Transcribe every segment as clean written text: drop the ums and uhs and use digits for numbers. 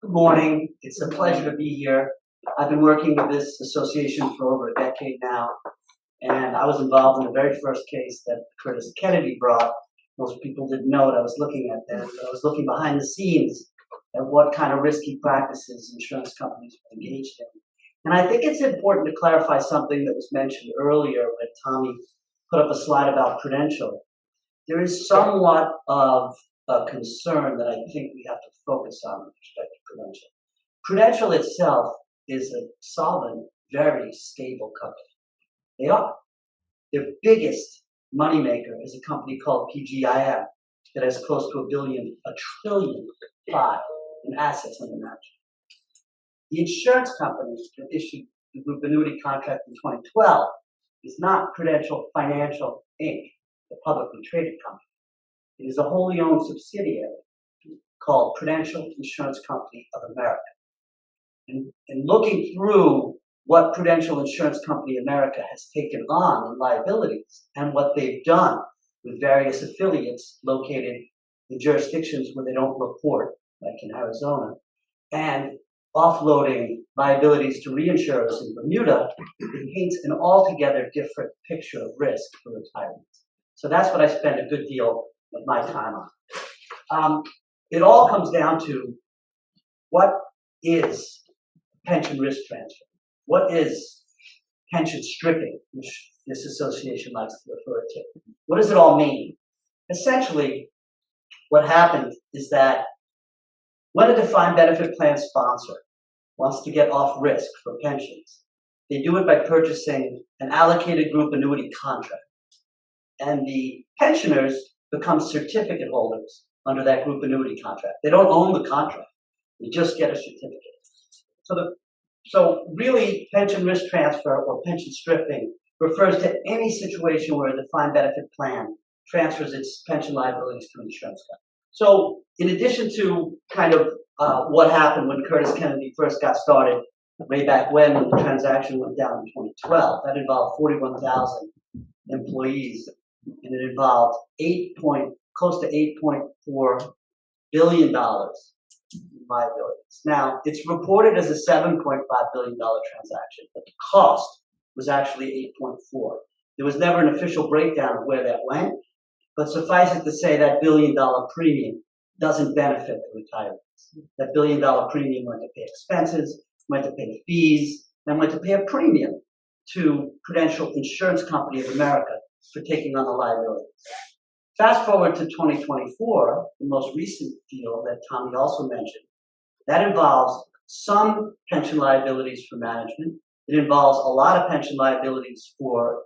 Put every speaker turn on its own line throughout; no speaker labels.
Good morning. It's a pleasure to be here. I've been working with this association for over a decade now, and I was involved in the very first case that Curtis Kennedy brought. Most people didn't know what I was looking at then, but I was looking behind the scenes at what kind of risky practices insurance companies were engaged in. And I think it's important to clarify something that was mentioned earlier when Tommy put up a slide about Prudential. There is somewhat of a concern that I think we have to focus on with respect to Prudential. Prudential itself is a solvent, very stable company. They are. Their biggest moneymaker is a company called PGIM that has close to $1 trillion in assets under management. The insurance company that issued the group annuity contract in 2012 is not Prudential Financial Inc., the publicly traded company. It is a wholly owned subsidiary called Prudential Insurance Company of America. And looking through what Prudential Insurance Company America has taken on in liabilities and what they've done with various affiliates located in jurisdictions where they don't report, like in Arizona, and offloading liabilities to reinsurers in Bermuda, it paints an altogether different picture of risk for retirees. So that's what I spend a good deal of my time on. It all comes down to what is pension risk transfer? What is pension stripping, which this association likes to refer to? What does it all mean? Essentially, what happened is that when a defined benefit plan sponsor wants to get off risk for pensions, they do it by purchasing an allocated group annuity contract. And the pensioners become certificate holders under that group annuity contract. They don't own the contract. They just get a certificate. So really, pension risk transfer or pension stripping refers to any situation where a defined benefit plan transfers its pension liabilities to an insurance company. So in addition to kind of what happened when Curtis Kennedy first got started, way back when the transaction went down in 2012, that involved 41,000 employees, and it involved close to $8.4 billion in liabilities. Now, it's reported as a $7.5 billion transaction, but the cost was actually 8.4. There was never an official breakdown of where that went, but suffice it to say that $1 billion premium doesn't benefit the retirees. That $1 billion premium went to pay expenses, went to pay fees, and went to pay a premium to Prudential Insurance Company of America for taking on the liabilities. Fast forward to 2024, the most recent deal that Tommy also mentioned, that involves some pension liabilities for management. It involves a lot of pension liabilities for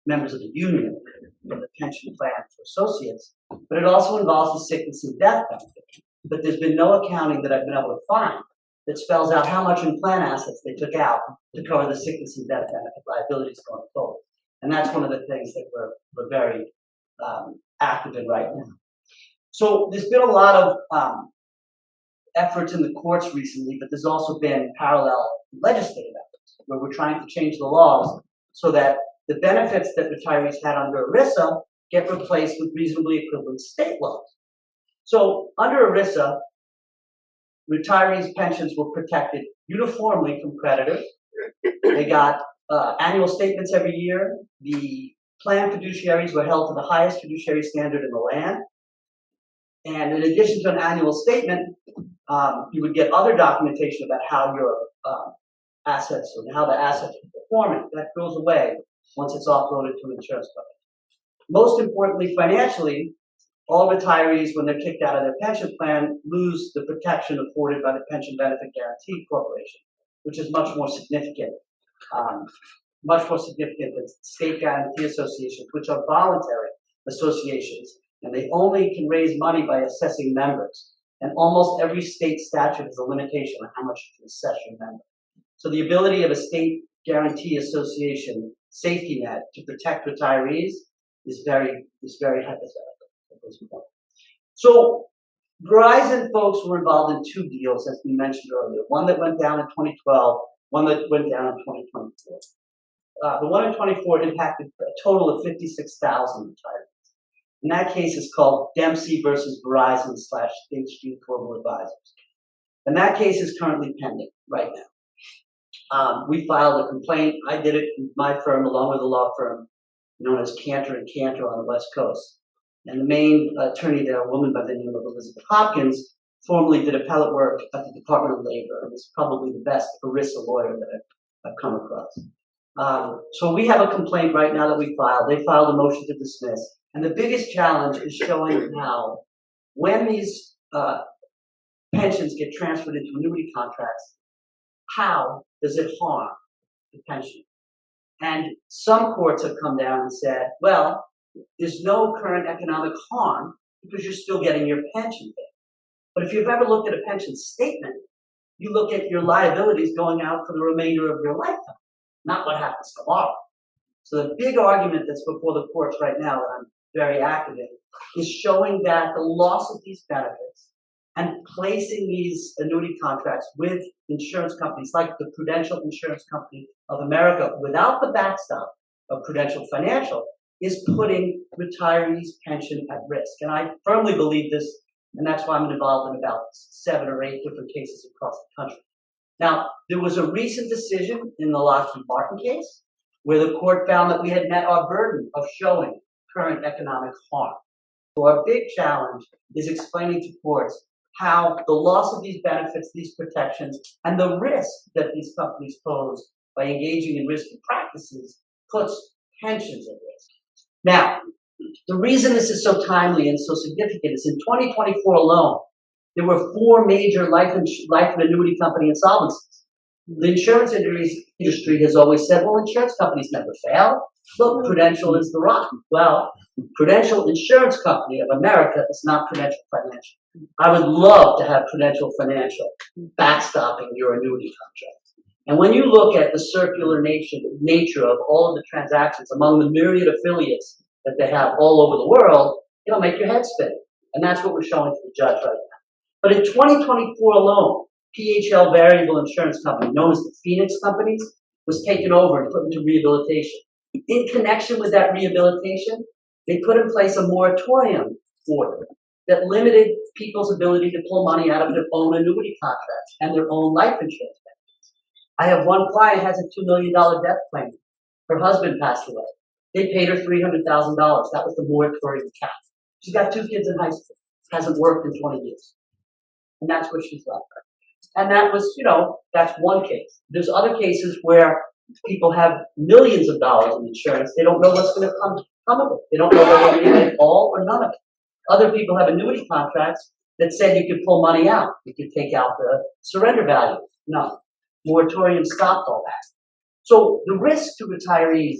members of the union, for the pension plan for associates, but it also involves the sickness and death benefit. But there's been no accounting that I've been able to find that spells out how much in plan assets they took out to cover the sickness and death benefit liabilities going forward. And that's one of the things that we're very active in right now. So there's been a lot of efforts in the courts recently, but there's also been parallel legislative efforts where we're trying to change the laws so that the benefits that retirees had under ERISA get replaced with reasonably equivalent state laws. So under ERISA, retirees' pensions were protected uniformly from creditors. They got annual statements every year. The plan fiduciaries were held to the highest fiduciary standard in the land. And in addition to an annual statement, you would get other documentation about how your assets or how the assets are performing. That goes away once it's offloaded to an insurance company. Most importantly, financially, all retirees, when they're kicked out of their pension plan, lose the protection afforded by the Pension Benefit Guaranty Corporation, which is much more significant than state guarantee associations, which are voluntary associations, and they only can raise money by assessing members. And almost every state statute has a limitation on how much you can assess your member. So the ability of a state guarantee association safety net to protect retirees is very hypothetical at this point. So Verizon folks were involved in two deals, as we mentioned earlier. One that went down in 2012, one that went down in 2024. The one in 24 impacted a total of 56,000 retirees. And that case is called Dempsey versus Verizon / State Street Global Advisors. And that case is currently pending right now. We filed a complaint. I did it with my firm along with a law firm known as Cantor and Cantor on the West Coast. And the main attorney there, a woman by the name of Elizabeth Hopkins, formerly did appellate work at the Department of Labor and is probably the best ERISA lawyer that I've come across. So we have a complaint right now that we filed. They filed a motion to dismiss. And the biggest challenge is showing how when these pensions get transferred into annuity contracts, how does it harm the pension? And some courts have come down and said, well, there's no current economic harm because you're still getting your pension paid. But if you've ever looked at a pension statement, you look at your liabilities going out for the remainder of your lifetime, not what happens tomorrow. So the big argument that's before the courts right now that I'm very active in is showing that the loss of these benefits and placing these annuity contracts with insurance companies like the Prudential Insurance Company of America without the backstop of Prudential Financial is putting retirees' pension at risk. And I firmly believe this, and that's why I'm involved in about 7 or 8 different cases across the country. Now, there was a recent decision in the Lockheed Martin case where the court found that we had met our burden of showing current economic harm. So our big challenge is explaining to courts how the loss of these benefits, these protections, and the risk that these companies pose by engaging in risky practices puts pensions at risk. Now, the reason this is so timely and so significant is in 2024 alone, there were 4 major life and annuity company insolvencies. The insurance industry has always said, well, insurance companies never fail. Look, Prudential is the rock. Well, Prudential Insurance Company of America is not Prudential Financial. I would love to have Prudential Financial backstopping your annuity contract. And when you look at the circular nature of all of the transactions among the myriad affiliates that they have all over the world, it'll make your head spin. And that's what we're showing to the judge right now. But in 2024 alone, PHL Variable Insurance Company, known as the Phoenix Companies, was taken over and put into rehabilitation. In connection with that rehabilitation, they put in place a moratorium order that limited people's ability to pull money out of their own annuity contracts and their own life insurance benefits. I have one client who has a $2 million death claim. Her husband passed away. They paid her $300,000. That was the moratorium cap. She's got 2 kids in high school. Hasn't worked in 20 years. And that's where she's left. And that was, that's one case. There's other cases where people have millions of dollars in insurance. They don't know what's going to come of it. They don't know whether they're going to get all or none of it. Other people have annuity contracts that said you could pull money out. You could take out the surrender value. No. Moratorium stopped all that. So the risk to retirees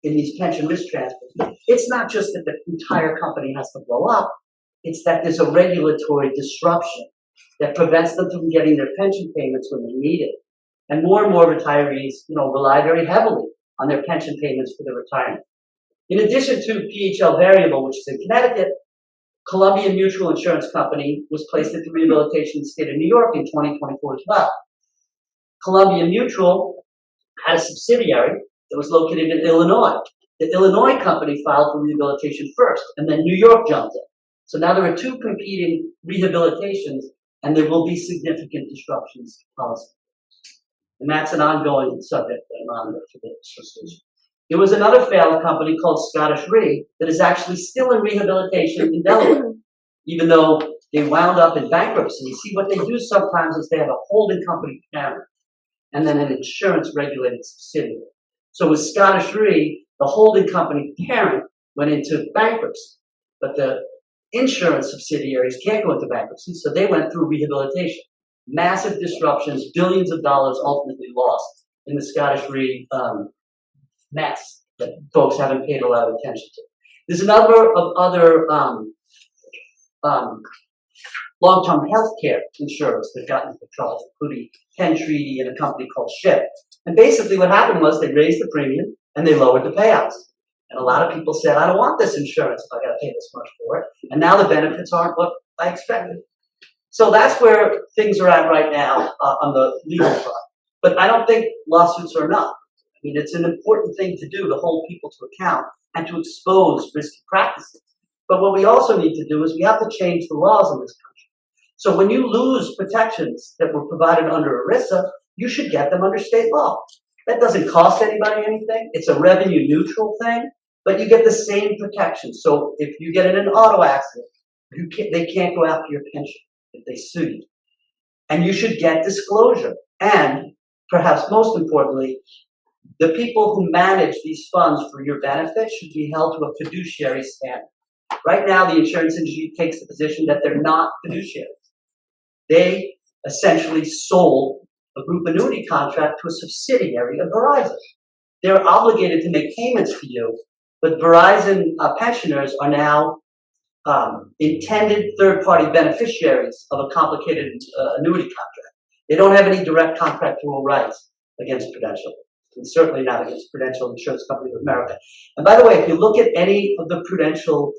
in these pension risk transfers, it's not just that the entire company has to blow up. It's that there's a regulatory disruption that prevents them from getting their pension payments when they need it. And more retirees, rely very heavily on their pension payments for their retirement. In addition to PHL Variable, which is in Connecticut, Columbia Mutual Insurance Company was placed into rehabilitation in the state of New York in 2024 as well. Columbia Mutual had a subsidiary that was located in Illinois. The Illinois company filed for rehabilitation first, and then New York jumped in. So now there are 2 competing rehabilitations, and there will be significant disruptions to policy. And that's an ongoing subject that I'm on for the association. There was another failed company called Scottish Re that is actually still in rehabilitation in Delaware, even though they wound up in bankruptcy. You see, what they do sometimes is they have a holding company parent and then an insurance-regulated subsidiary. So with Scottish Re, the holding company parent went into bankruptcy, but the insurance subsidiaries can't go into bankruptcy, so they went through rehabilitation. Massive disruptions, billions of dollars ultimately lost in the Scottish Re mess that folks haven't paid a lot of attention to. There's a number of other long-term health care insurers that got into trouble, including Penn Treaty and a company called SHIP. And basically what happened was they raised the premium and they lowered the payouts. And a lot of people said, I don't want this insurance if I got to pay this much for it. And now the benefits aren't what I expected. So that's where things are at right now on the legal front. But I don't think lawsuits are enough. I mean, it's an important thing to do to hold people to account and to expose risky practices. But what we also need to do is we have to change the laws in this country So when you lose protections that were provided under ERISA, you should get them under state law. That doesn't cost anybody anything. It's a revenue neutral thing, but you get the same protection. So if you get in an auto accident, they can't go after your pension if they sue you. And you should get disclosure. And perhaps most importantly, the people who manage these funds for your benefit should be held to a fiduciary standard. Right now, the insurance industry takes the position that they're not fiduciaries. They essentially sold a group annuity contract to a subsidiary of Verizon. They're obligated to make payments to you, but Verizon pensioners are now intended third-party beneficiaries of a complicated annuity contract. They don't have any direct contractual rights against Prudential, and certainly not against Prudential Insurance Company of America. And by the way, if you look at any of the Prudential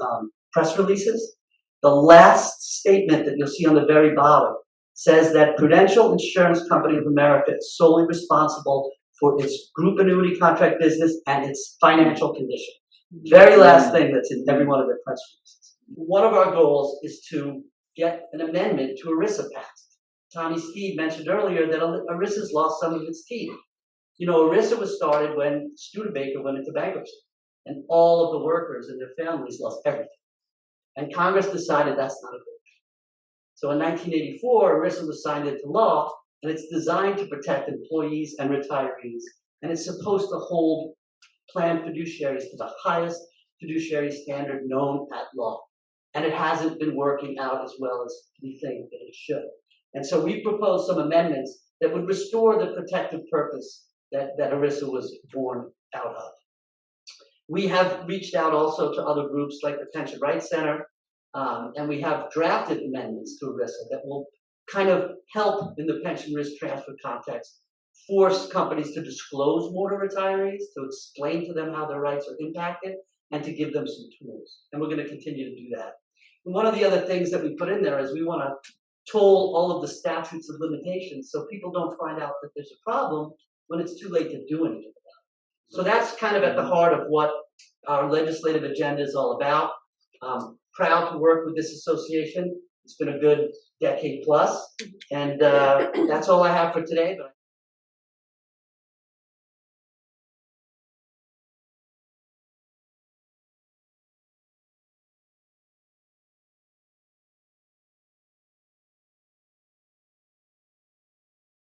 press releases, the last statement that you'll see on the very bottom says that Prudential Insurance Company of America is solely responsible for its group annuity contract business and its financial condition. Very last thing that's in every one of their press releases. One of our goals is to get an amendment to ERISA passed. Tommy Steed mentioned earlier that ERISA's lost some of its teeth. You know, ERISA was started when Studebaker went into bankruptcy, and all of the workers and their families lost everything. And Congress decided that's not a good thing. So in 1984, ERISA was signed into law, and it's designed to protect employees and retirees, and it's supposed to hold plan fiduciaries to the highest fiduciary standard known at law. And it hasn't been working out as well as we think that it should. And so we proposed some amendments that would restore the protective purpose that ERISA was born out of. We have reached out also to other groups like the Pension Rights Center, and we have drafted amendments to ERISA that will kind of help in the pension risk transfer context, force companies to disclose more to retirees, to explain to them how their rights are impacted, and to give them some tools. And we're going to continue to do that. And one of the other things that we put in there is we want to toll all of the statutes of limitations so people don't find out that there's a problem when it's too late to do anything about it. So that's kind of at the heart of what our legislative agenda is all about. Proud to work with this association. It's been a good decade plus, and that's all I have for today. But